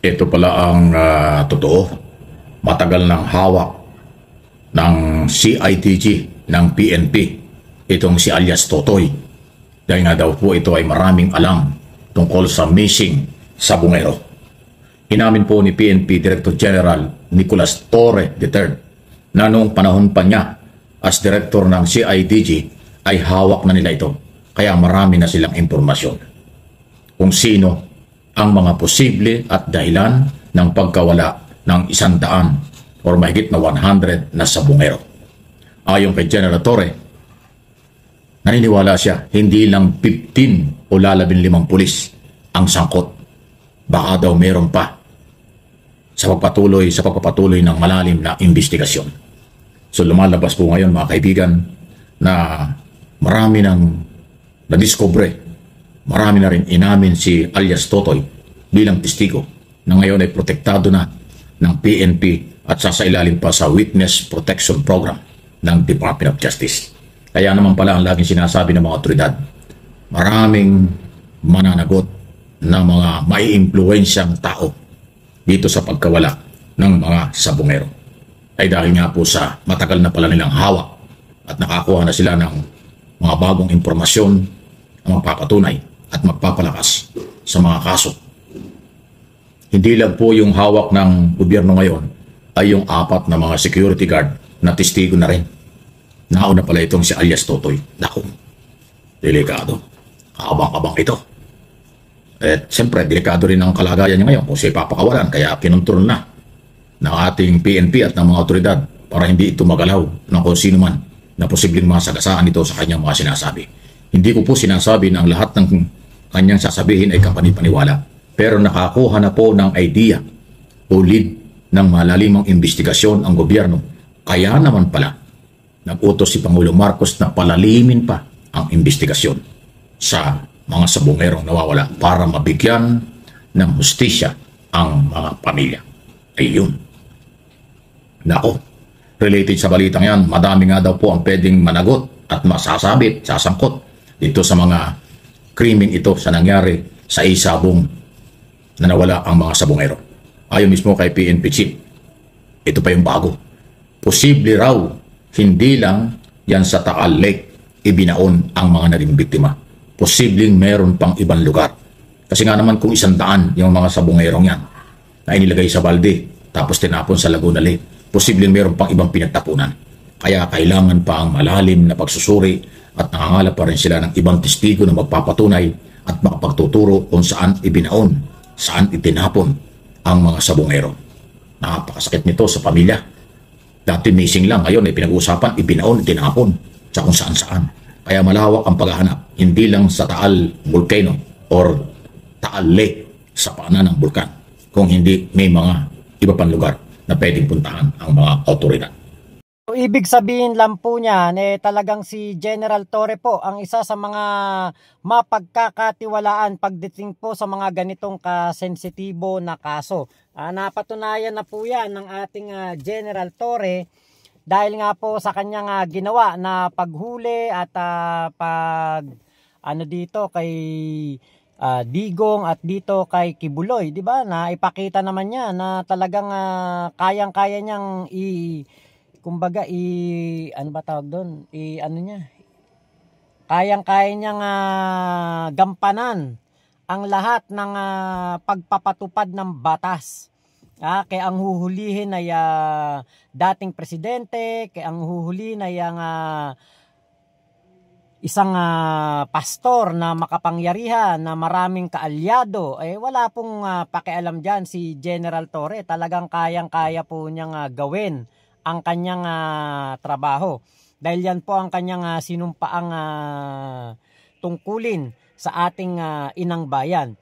Ito pala ang totoo. Matagal ng hawak ng CIDG ng PNP itong si alias Totoy. Dahil nga daw po ito ay maraming alam tungkol sa missing sa Bungero. Inamin po ni PNP Director General Nicolas Torre III na noong panahon pa niya as Director ng CIDG ay hawak na nila ito. Kaya marami na silang impormasyon kung sino ang mga posible at dahilan ng pagkawala ng 100 or mahigit na 100 na sa Bungero. Ayon kay General Torre, naniniwala siya hindi lang 15 o 15 pulis ang sangkot. Baka daw meron pa sa pagpapatuloy ng malalim na investigasyon. So lumalabas po ngayon mga kaibigan na marami nang nadiskubre, marami na rin inamin si alias Totoy bilang testigo na ngayon ay protektado na ng PNP at sasailalim pa sa Witness Protection Program ng Department of Justice. Kaya naman pala ang laging sinasabi ng mga otoridad, maraming mananagot na mga maiimpluwensyang tao dito sa pagkawala ng mga sabungero. Ay dahil nga po sa matagal na pala nilang hawak at nakakuha na sila ng mga bagong impormasyon na magpapatunay at magpapalakas sa mga kaso. Hindi lang po yung hawak ng gobyerno ngayon ay yung 4 na mga security guard na testigo na rin. Nauna pala itong si alias Totoy. Naku, delikado. Kaabang-abang ito. At siyempre, delikado rin ang kalagayan niya ngayon kung siya papakawalan. Kaya kinontrol na ng ating PNP at ng mga otoridad para hindi ito magalaw ng kung sino man na posibleng masagasaan ito sa kanyang mga sinasabi. Hindi ko po sinasabi na ang lahat ng kanyang sasabihin ay kapanipaniwala. Pero nakakuha na po ng idea o lead ng malalimang investigasyon ang gobyerno. Kaya naman pala, nag-utos si Pangulong Marcos na palalimin pa ang investigasyon sa mga sabungerong nawawala para mabigyan ng hustisya ang mga pamilya. Ayun. Nako, related sa balitang yan, madami nga daw po ang pwedeng managot at masasabit, sasangkot dito sa mga krimeng ito sa nangyari sa Isabong na nawala ang mga sabungero. Ayon mismo kay PNP Chief, ito pa yung bago. Posible raw, hindi lang yan sa Taal Lake ibinaon ang mga naging biktima. Posibleng meron pang ibang lugar. Kasi nga naman kung 100 yung mga sabungerong yan na inilagay sa balde tapos tinapon sa Laguna Lake, posibleng meron pang ibang pinagtapunan. Kaya kailangan pa ang malalim na pagsusuri at nangangalap pa rin sila ng ibang testigo na magpapatunay at makapagtuturo kung saan ibinaon, saan itinapon ang mga sabungero. Napakasakit nito sa pamilya. Dati missing lang, ngayon ay pinag-uusapan, ibinaon, itinapon sa kung saan-saan. Kaya malawak ang paghahanap, hindi lang sa Taal Volcano or Taal Lake sa paanan ng bulkan, kung hindi may mga iba pang lugar na pwedeng puntahan ang mga otoridad. So, ibig sabihin lang po niyan, talagang si General Torre po ang isa sa mga mapagkakatiwalaan pagdating po sa mga ganitong kasensitibo na kaso. Napatunayan na po yan ng ating General Torre dahil nga po sa kanyang ginawa na paghuli at dito kay Digong at dito kay Kibuloy, di ba? Na ipakita naman niya na talagang kayang-kaya niyang kayang-kaya niyang gampanan ang lahat ng pagpapatupad ng batas. Kaya ang huhulihin ay dating presidente, kaya ang huhulihin ay ang isang pastor na makapangyarihan na maraming kaalyado. Wala pong pakialam dyan si General Torre. Talagang kayang-kaya po niyang gawin ang kanyang trabaho. Dahil yan po ang kanyang sinumpaang tungkulin sa ating inang bayan.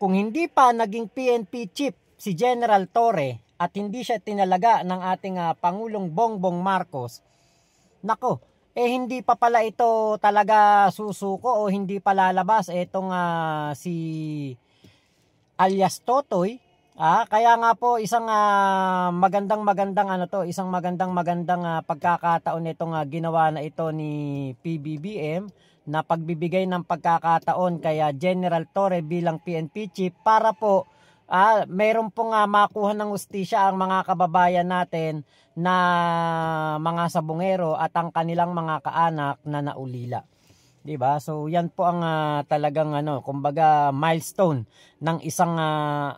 Kung hindi pa naging PNP chief si General Torre at hindi siya tinalaga ng ating Pangulong Bongbong Marcos, nako, hindi pa pala ito talaga susuko o hindi pa lalabas itong si alias Totoy. Kaya nga po isang magandang pagkakataon nitong ginawa na ito ni PBBM na pagbibigay ng pagkakataon kaya General Torre bilang PNP chief para po meron pong makuha ng hustisya ang mga kababayan natin na mga sabungero at ang kanilang mga kaanak na naulila. 'Di ba? So yan po ang talagang kumbaga milestone ng isang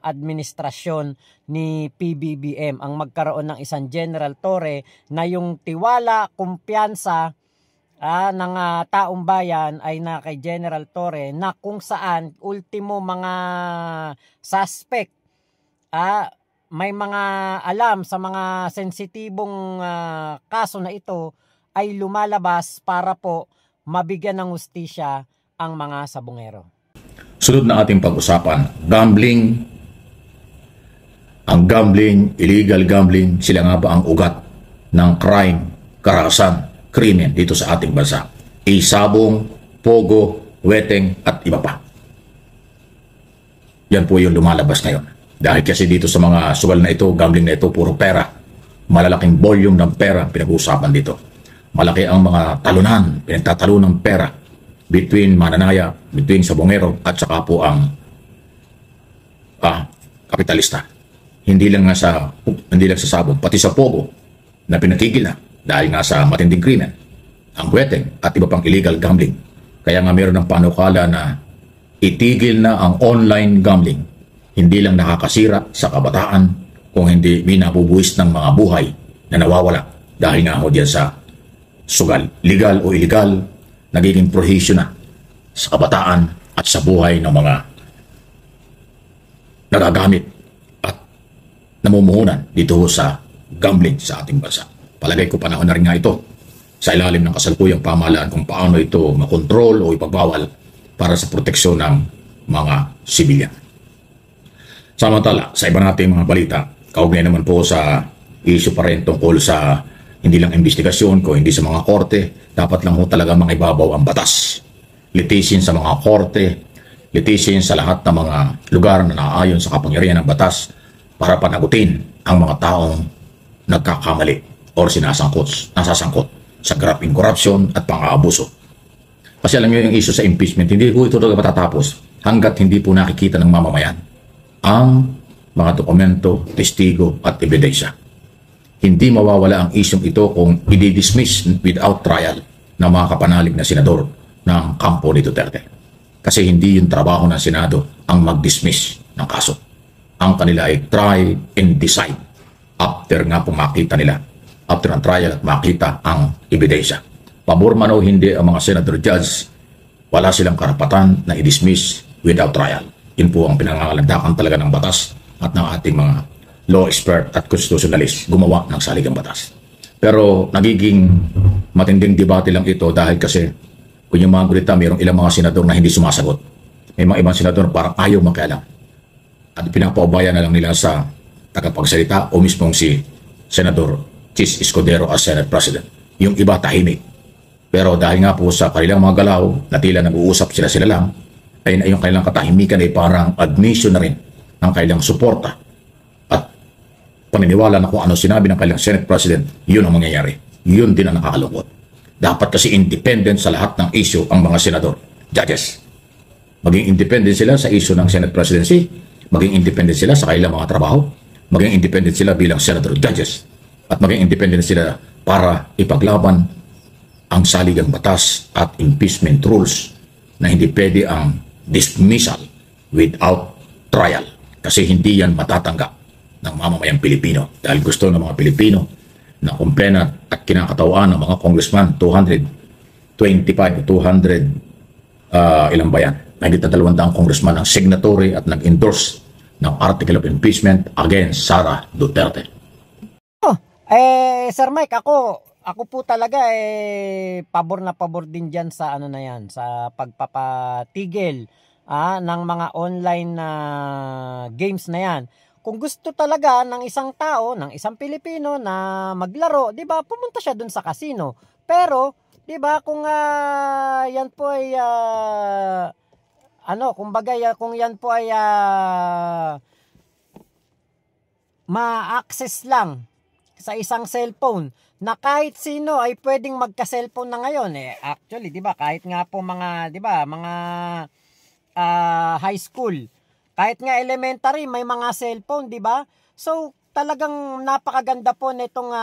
administrasyon ni PBBM, ang magkaroon ng isang General Torre na yung tiwala, kumpiyansa ng taong bayan ay na kay General Torre, na kung saan ultimo mga suspect may mga alam sa mga sensitibong kaso na ito ay lumalabas para po mabigyan ng hustisya ang mga sabungero. Sunod na ating pag-usapan, gambling. Ang gambling, illegal gambling, sila nga ba ang ugat ng crime, karahasan, krimen dito sa ating bansa? Isabong, pogo, weteng at iba pa. Yan po yung lumalabas ngayon. Dahil kasi dito sa mga sugal na ito, gambling na ito, puro pera. Malalaking volume ng pera pinag-uusapan dito. Malaki ang mga talunan, pinagtatalo ng pera between mananaya, between sabongero at saka po ang kapitalista. Hindi lang sa sabong, pati sa pogo na pinatigil na dahil nga sa matinding krimen, ang weteng at iba pang illegal gambling. Kaya nga meron ng panukala na itigil na ang online gambling. Hindi lang nakakasira sa kabataan, kung hindi minabubuwis ng mga buhay na nawawala dahil nga ho diyan sa sugal. Legal o illegal, nagiging prohisyo na sa kabataan at sa buhay ng mga nagagamit at namumuhunan dito sa gambling sa ating bansa. Palagay ko panahon na rin nga ito sa ilalim ng kasalukuyang pamahalaan kung paano ito makontrol o ipagbawal para sa proteksyon ng mga sibilyan. Samantala, sa iba nating mga balita, kaugnay naman po sa issue pa rin tungkol sa hindi lang investigasyon ko, hindi sa mga korte, dapat lang ho talaga mga ibabaw ang batas. Litisin sa mga korte, litisin sa lahat ng mga lugar na naaayon sa kapangyarihan ng batas para panagutin ang mga taong nagkakamali o nasasangkot sa grabing korupsyon at pang-aabuso. Kasi alam niyo yung issue sa impeachment, hindi po ito talaga matatapos hanggat hindi po nakikita ng mamamayan ang mga dokumento, testigo at ebidensya. Hindi mawawala ang isyong ito kung i-dismiss without trial ng mga kapanalig na senador ng kampo ni Duterte. Kasi hindi yung trabaho ng Senado ang mag-dismiss ng kaso. Ang kanila ay try and decide after nga po makita nila, after ang trial at makita ang ebidensya. Pabor man o hindi ang mga senador judge, wala silang karapatan na i-dismiss without trial. Yun po ang pinangangalagdakan talaga ng batas at ng ating mga law expert at constitutionalist gumawa ng saligang batas. Pero nagiging matinding debate lang ito dahil kasi kung yung mga gulita, mayroong ilang mga senador na hindi sumasagot. May mga ibang senador parang ayaw makialam. At pinapaubayan na lang nila sa tagapagsalita o mismong si Senador Chis Escudero as Senate President. Yung iba tahimik. Pero dahil nga po sa kanilang mga galaw na tila nag-uusap sila lang, ay yung kanilang katahimikan ay parang admission na rin ng kanilang suporta at paniniwala na kung ano sinabi ng kanilang Senate President, yun ang mangyayari. Yun din ang nakakalungkot. Dapat kasi independent sa lahat ng issue ang mga senador, judges. Maging independent sila sa issue ng Senate Presidency, maging independent sila sa kanilang mga trabaho, maging independent sila bilang senador judges, at maging independent sila para ipaglaban ang saligang batas at impeachment rules na hindi pwede ang dismissal without trial. Kasi hindi yan matatanggap ng mamamayang Pilipino. Dahil gusto ng mga Pilipino na kumpena at kinakatawan ng mga congressman, 225, 200, ilang ba yan? Mahigit na 200 congressman ang signatory at nag-endorse ng article of impeachment against Sara Duterte. Sir Mike, ako po talaga pabor na pabor din diyan sa na yan, sa pagpapatigil ng mga online na games na yan. Kung gusto talaga ng isang tao, ng isang Pilipino na maglaro, 'di ba? Pumunta siya dun sa casino. Pero, 'di ba, kung yan po ay kumbaga kung yan po ay ma-access lang sa isang cellphone na kahit sino ay pwedeng magka-cellphone na ngayon actually 'di ba kahit nga po mga 'di ba mga high school Kahit nga elementary, may mga cellphone, di ba? So, talagang napakaganda po nitong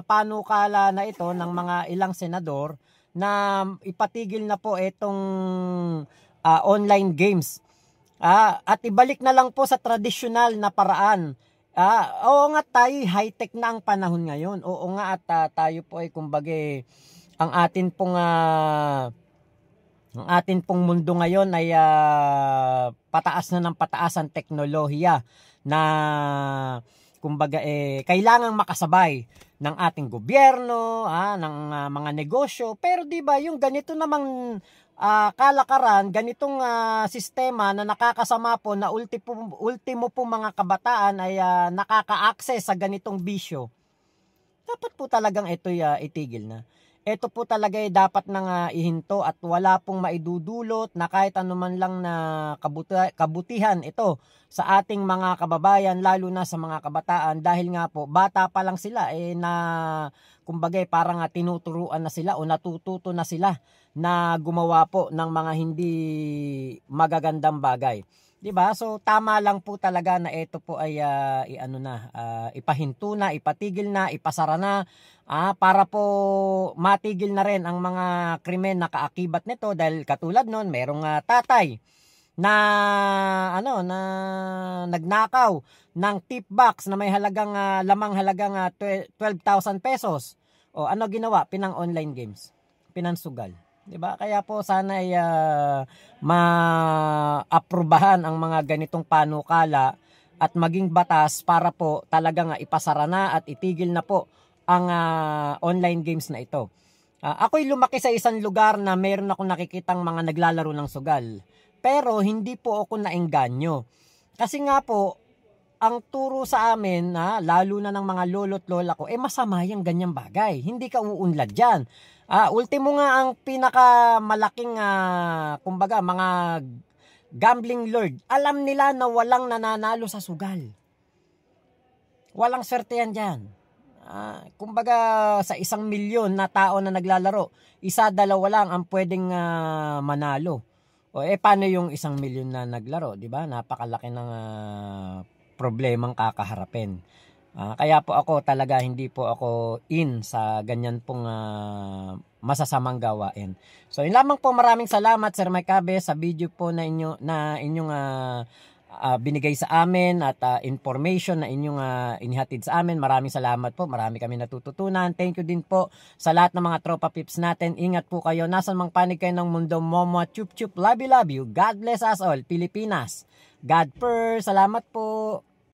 panukala na ito ng mga ilang senador na ipatigil na po itong online games. At ibalik na lang po sa tradisyonal na paraan. Oo nga tayo, high-tech na ang panahon ngayon. Oo nga at tayo po ay kumbaga ang atin pong mundo ngayon ay pataas na ng pataas ang teknolohiya na kumbaga kailangang makasabay ng ating gobyerno, ng mga negosyo. Pero 'di ba yung ganito namang kalakaran, ganitong sistema na nakakasama po na ultimo po mga kabataan ay nakaka-access sa ganitong bisyo. Dapat po talagang ito'y itigil na. Ito po talaga dapat nang ihinto at wala pong maidudulot na kahit anuman lang na kabutihan ito sa ating mga kababayan, lalo na sa mga kabataan, dahil nga po bata pa lang sila na kumbaga parang tinuturuan na sila o natututo na sila na gumawa po ng mga hindi magagandang bagay. 'Di ba? So tama lang po talaga na ito po ay ipahinto na, ipatigil na, ipasara na para po matigil na rin ang mga krimen na kaakibat nito, dahil katulad noon merong tatay na na nagnakaw ng tip box na may halagang lamang halagang 12,000 pesos. O ano ginawa? Pinang online games. Pinansugal. 'Di ba? Kaya po sana ay maaprubahan ang mga ganitong panukala at maging batas para po talagang ipasara na at itigil na po ang online games na ito. Ako'y lumaki sa isang lugar na meron akong nakikitang mga naglalaro ng sugal. Pero hindi po ako naengganyo. Kasi nga po, ang turo sa amin, lalo na ng mga lolo't lola ko, masama yung ganyang bagay. Hindi ka uunlad dyan. Ultimo nga ang pinakamalaking, kumbaga, mga gambling lord. Alam nila na walang nananalo sa sugal. Walang swerte yan dyan. Kumbaga, sa 1,000,000 na tao na naglalaro, 1-2 lang ang pwedeng manalo. Paano yung 1,000,000 na naglaro? Diba? Napakalaki ng problemang kakaharapin. Kaya po ako talaga hindi po ako in sa ganyan pong masasamang gawain. So yun lamang po, maraming salamat Sir Mike Cabe sa video po na inyong binigay sa amin at information na inyong inihatid sa amin. Maraming salamat po. Marami kami natututunan. Thank you din po sa lahat ng mga tropa pips natin. Ingat po kayo. Nasan mang panig kayo ng mundo. Momo, chup chup, love you. God bless us all. Pilipinas. God first. Salamat po.